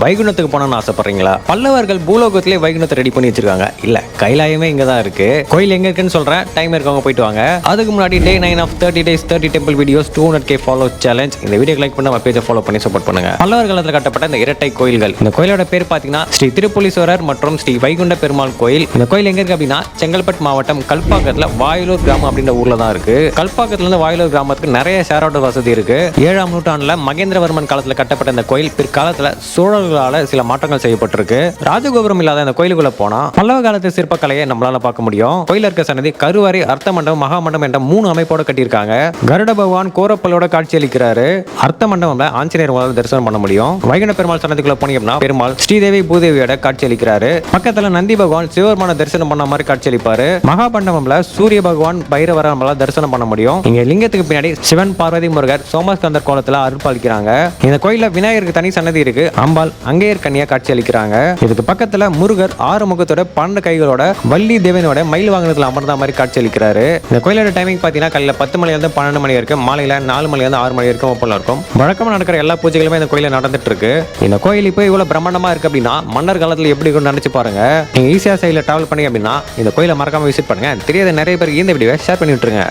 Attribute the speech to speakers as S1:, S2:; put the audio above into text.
S1: வைகுண்டத்துக்கு போகணும்னு ஆசைப்படுறீங்களா? பல்லவர்கள் பூலோகத்திலே வைகுண்டத்தை ரெடி பண்ணி வச்சிருக்காங்க. இல்ல, கைலாயமே இங்க தான் இருக்கு. கோயில் எங்க இருக்குன்னு சொல்றேன். டைம் இருக்கவங்க போயிட்டு வாங்க. அதுக்கு முன்னாடி day 9 of 30 days 30 temple videos 200k follow challenge. இந்த வீடியோ லைக் பண்ணி நம்ம பேஜை ஃபாலோ பண்ணி சப்போர்ட் பண்ணுங்க. பல்லவர் காலத்தில் கட்டப்பட்ட இந்த இரட்டை கோயில்கள். இந்த கோயிலோட பேர் பாத்தீங்கன்னா ஸ்ரீ திருப்புலீஸ்வரர் மற்றும் ஸ்ரீ வைகுண்ட பெருமாள் கோயில். இந்த கோயில் எங்க இருக்கு அப்படின்னா செங்கல்பட்டு மாவட்டம் கல்பாக்கத்துல வாயிலூர் கிராமம் அப்படின்ற ஊர்ல தான் இருக்கு. கல்பாக்கத்துல இருந்து வாயிலூர் கிராமத்துக்கு நிறைய ஷேர் ஆட்டோ வசதி இருக்கு. 7ஆம் நூற்றாண்டுல மகேந்திரவர்மன் காலத்துல கட்டப்பட்ட இந்த கோயில் பிற்காலத்துல சோழர்களால சில மாற்றங்கள் செய்யப்பட்டிருக்கு. ராஜகோபுரம் இல்லாத இந்த கோயிலுக்குள்ள போனா பல்லவ காலத்து சிற்பக்கலையை நம்மளால பார்க்க முடியும். கோயில இருக்க சன்னதி கருவறை, அர்த்த மண்டபம், மகா மண்டபம் என்ற 3 அமைப்போட கட்டியிருக்காங்க. கருட பகவான் கோரப்பல்லோட காட்சி அளிக்கிறாரு. அர்த்த மண்டபம்ல ஆஞ்சநேயர் முதல்ல தரிசனம் பண்ண முடியும். வைகுண்ட பெருமாள் சன்னதிக்குள்ள போனீங்கன்னா பெருமாள் ஸ்ரீதேவி பூதேவியோட காட்சி அளிக்கிறாரு. பக்கத்துல நந்தி பகவான் சிவபெருமான தரிசனம் பண்ண மாதிரி காட்சி அளிப்பாரு. மகா மண்டபம்ல சூரிய பகவான் பைரவரை நம்மளால தரிசனம் பண்ண முடியும். இங்க லிங்கத்துக்கு பின்னாடி சிவன், பார்வதி, முருகர் சோமஸ்கந்தர் கோலத்துல அருள்பாலிக்கிறாங்க. இந்த கோயில்ல விநாயகருக்கு தனி சன்னதி இருக்கு. அம்பாள் அங்கேயர் கன்னியா காட்சி அளிக்கிறாங்க. இதுக்கு பக்கத்துல முருகர் 6 முகத்தோட 12 கைகளோட வள்ளி தேவனோட மயில் வாகனத்துல அமர்ந்த மாதிரி காட்சி அளிக்கிறாரு. இந்த கோயிலோட டைமிங் பாத்தீங்கன்னா காலையில 10 மணில இருந்து 12 மணி வரைக்கும், மாலையில 4 மணில இருந்து 6 மணி வரைக்கும் ஓப்பன்ல இருக்கும். வழக்கமா நடக்கிற எல்லா பூஜைகளுமே இந்த கோயில நடந்துட்டு இருக்கு. இந்த கோயில் இப்போ இவ்வளவு பிரம்மாண்டமா இருக்கு அப்படின்னா மன்னர் காலத்துல எப்படி இருக்கும்னு நினைச்சு பாருங்க. நீங்க ஈஸியா சைட்ல டிராவல் பண்ணி அப்படின்னா இந்த கோயிலை மறக்காம விசிட் பண்ணுங்க. தெரியாத நிறைய பேர் இந்த வீடியோவை ஷேர் பண்ணி விட்டுருங்க.